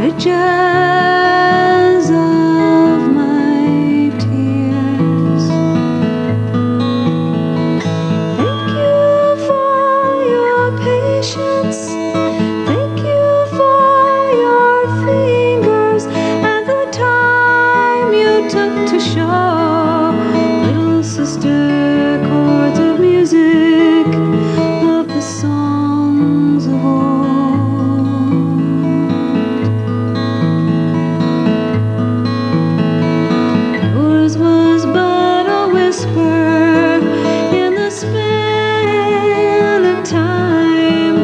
the jazz of my tears. Thank you for your patience. Thank you for your fingers and the time you took to show little sister chords of music of the songs of old. Yours was but a whisper in the span of time,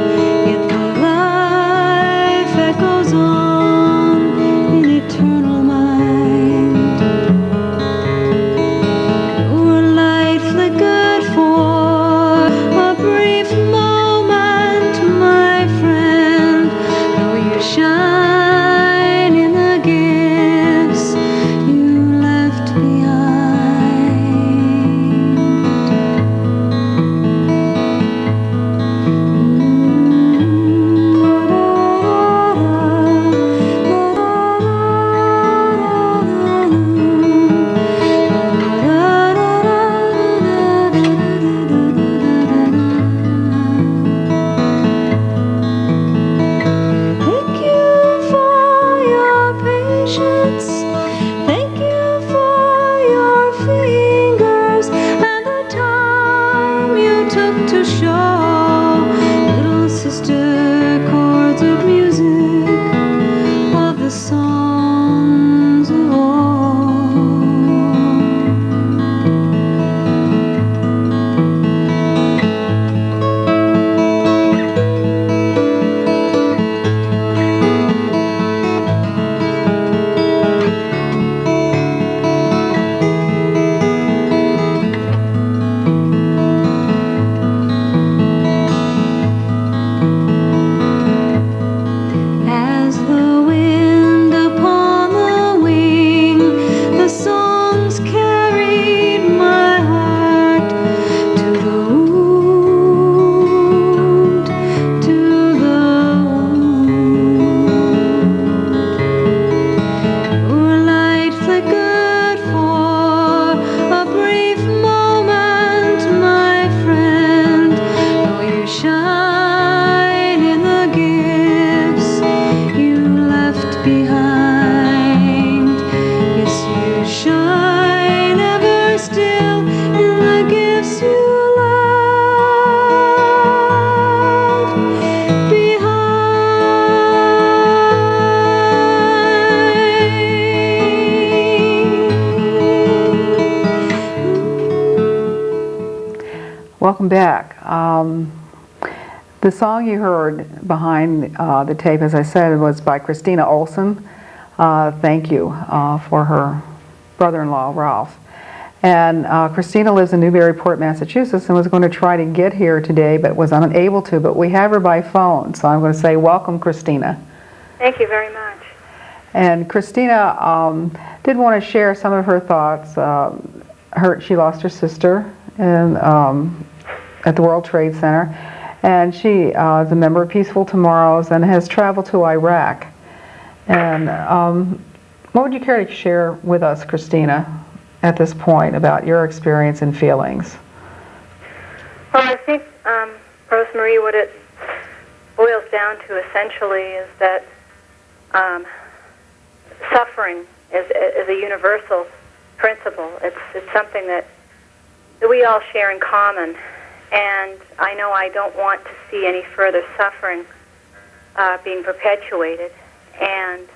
yet the life that goes on in eternal mind. Your light flickered for a brief moment, my friend, though you shine in the gifts you left behind. Thank you for your patience. Thank you for your fingers and the time you took to show little sister chords of music of the songs of old. As the wind upon the wing, the songs carried my heart to the wound, to the wound. Your light flickered for a brief moment, my friend, though you shine in the gifts you left behind. Yes, you shine ever still in the gifts you left behind. Welcome back. The song you heard behind the tape, as I said, was by Kristina Olsen. Thank you for her brother-in-law, Ralph. And Kristina lives in Newburyport, Massachusetts, and was going to try to get here today, but was unable to. But we have her by phone, so I'm going to say welcome, Kristina. Thank you very much. And Kristina did want to share some of her thoughts. She lost her sister at the World Trade Center, and she is a member of Peaceful Tomorrows and has traveled to Iraq. And what would you care to share with us, Kristina, at this point about your experience and feelings? Well, I think, Rosemarie, what it boils down to essentially is that suffering is a universal principle. It's something that we all share in common, and I know I don't want to see any further suffering being perpetuated, and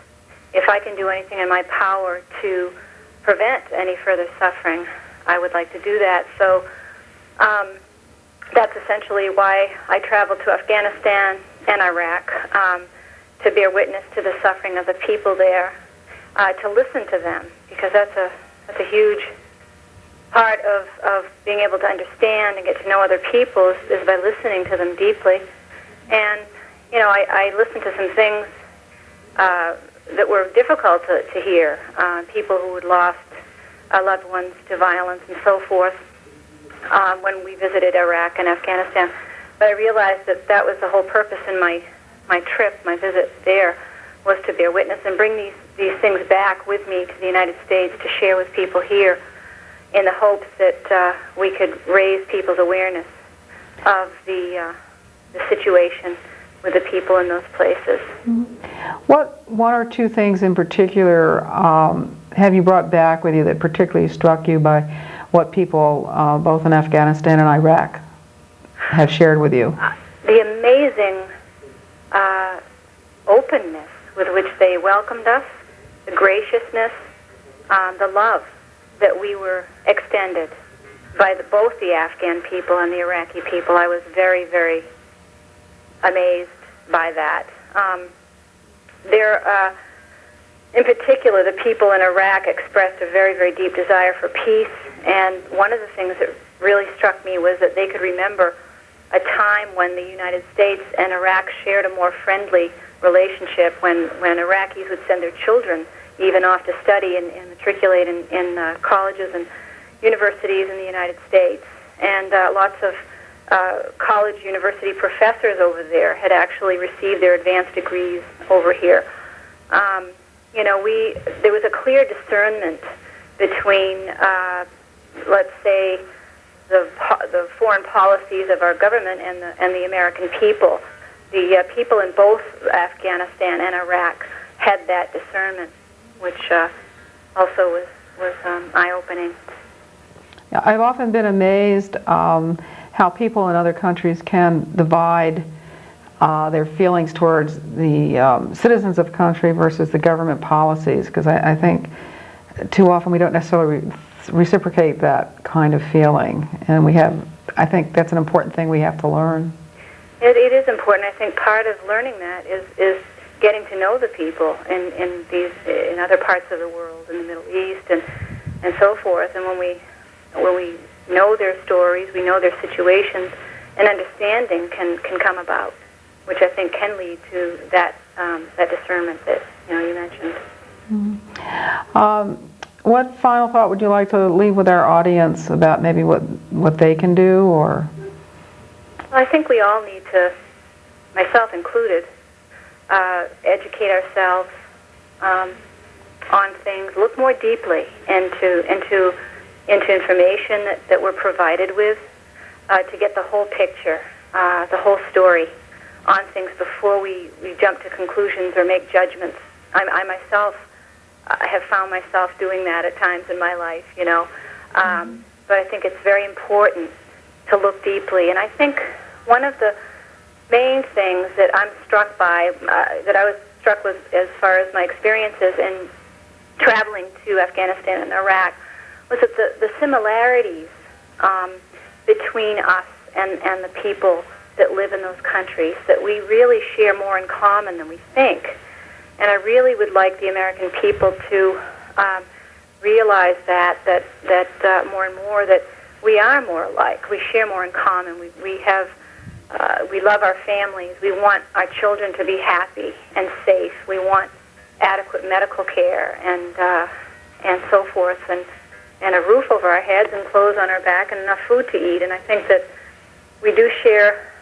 if I can do anything in my power to prevent any further suffering, I would like to do that. So that's essentially why I traveled to Afghanistan and Iraq, to bear witness to the suffering of the people there, to listen to them, because that's a huge part of being able to understand and get to know other people is by listening to them deeply. And, you know, I listened to some things that were difficult to hear, people who had lost loved ones to violence and so forth when we visited Iraq and Afghanistan. But I realized that that was the whole purpose in my trip, my visit there, was to bear witness and bring these things back with me to the United States to share with people here, in the hopes that we could raise people's awareness of the situation with the people in those places. What one or two things in particular have you brought back with you that particularly struck you by what people both in Afghanistan and Iraq have shared with you? The amazing openness with which they welcomed us, the graciousness, the love that we were extended by both the Afghan people and the Iraqi people. I was very, very amazed by that. In particular, the people in Iraq expressed a very, very deep desire for peace, and one of the things that really struck me was that they could remember a time when the United States and Iraq shared a more friendly relationship, when Iraqis would send their children even off to study and matriculate in colleges and universities in the United States. And lots of college university professors over there had actually received their advanced degrees over here. There was a clear discernment between, let's say, the foreign policies of our government and the American people. The people in both Afghanistan and Iraq had that discernment, which also was eye-opening. I've often been amazed how people in other countries can divide their feelings towards the citizens of the country versus the government policies, because I think too often we don't necessarily reciprocate that kind of feeling, and I think that's an important thing we have to learn. It is important. I think part of learning that is getting to know the people in other parts of the world, in the Middle East and so forth. And when we know their stories, we know their situations, and understanding can come about, which I think can lead to that discernment that you mentioned. Mm-hmm. What final thought would you like to leave with our audience about maybe what they can do, or? Well, I think we all need to, myself included, educate ourselves on things, look more deeply into information that we're provided with, to get the whole picture, the whole story on things before we jump to conclusions or make judgments. I myself have found myself doing that at times in my life, but I think it's very important to look deeply. And I think one of the main things that I'm struck by, that I was struck with as far as my experiences in traveling to Afghanistan and Iraq, was that the similarities between us and the people that live in those countries, that we really share more in common than we think. And I really would like the American people to realize that more and more, that we are more alike. We share more in common. We love our families. We want our children to be happy and safe. We want adequate medical care and so forth, and a roof over our heads and clothes on our back and enough food to eat. And I think that we do share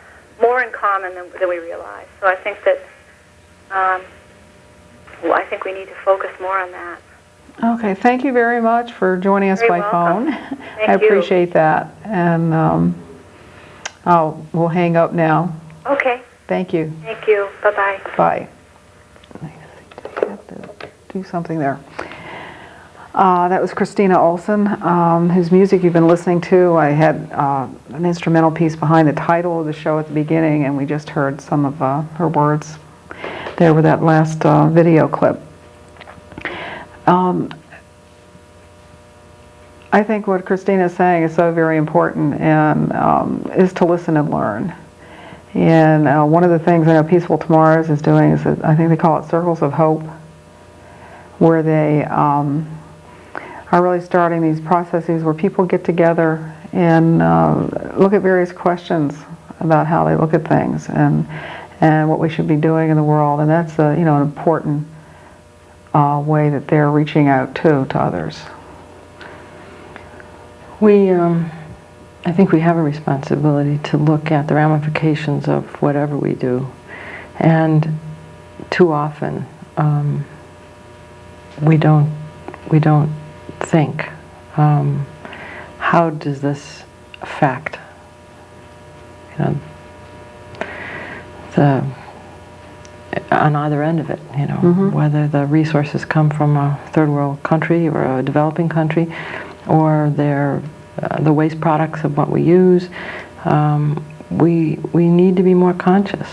more in common than we realize. So I think that I think we need to focus more on that. Okay, thank you very much for joining us by phone. I appreciate that. And we'll hang up now. Okay. Thank you. Thank you. Bye-bye. Bye. I have to do something there. That was Kristina Olsen, whose music you've been listening to. I had an instrumental piece behind the title of the show at the beginning, and we just heard some of her words there with that last video clip. I think what Kristina is saying is so very important, and is to listen and learn. And one of the things I know Peaceful Tomorrows is doing is that I think they call it Circles of Hope, where they are really starting these processes where people get together and look at various questions about how they look at things and what we should be doing in the world. And that's an important way that they're reaching out to others. I think we have a responsibility to look at the ramifications of whatever we do. And too often, we don't think, how does this affect, on either end of it, whether the resources come from a third world country or a developing country, or they're the waste products of what we use. We need to be more conscious.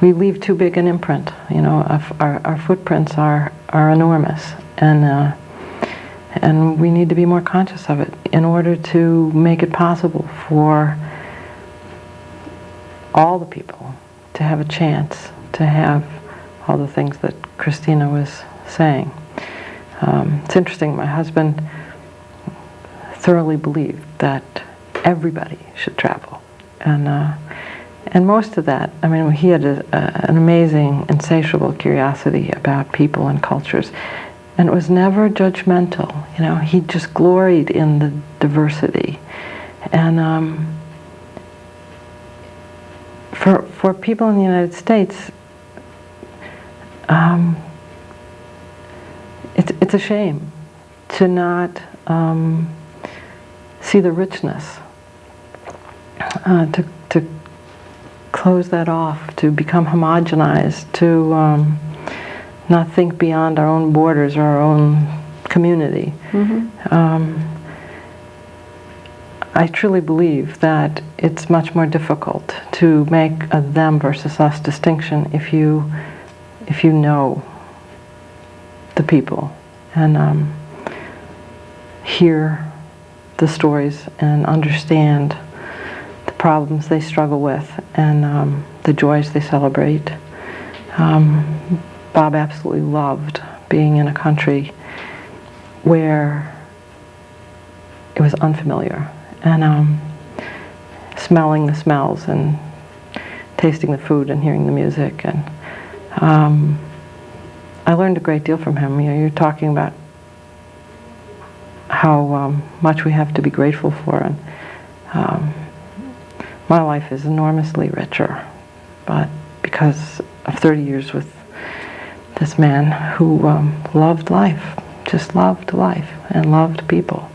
We leave too big an imprint. Our footprints are enormous, and we need to be more conscious of it in order to make it possible for all the people to have a chance to have all the things that Kristina was saying. It's interesting, my husband thoroughly believed that everybody should travel. And most of that, he had an amazing, insatiable curiosity about people and cultures. And it was never judgmental. He just gloried in the diversity. And for people in the United States, it's a shame to not see the richness, to close that off, to become homogenized, to not think beyond our own borders or our own community. I truly believe that it's much more difficult to make a them versus us distinction if you know the people and hear the stories and understand the problems they struggle with and the joys they celebrate. Bob absolutely loved being in a country where it was unfamiliar, and smelling the smells and tasting the food and hearing the music. And I learned a great deal from him. You're talking about how much we have to be grateful for, and my life is enormously richer, but because of 30 years with this man who loved life, just loved life and loved people.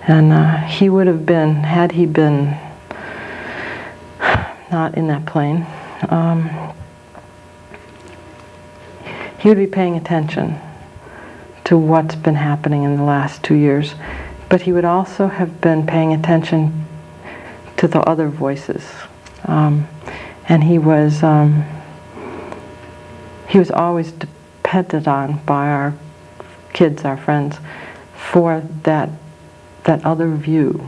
And he would have been, had he been not in that plane, he would be paying attention to what's been happening in the last 2 years, but he would also have been paying attention to the other voices. And he was always depended on by our kids, our friends, for that other view,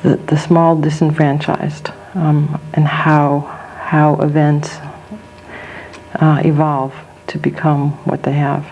the small disenfranchised, and how events evolve to become what they have.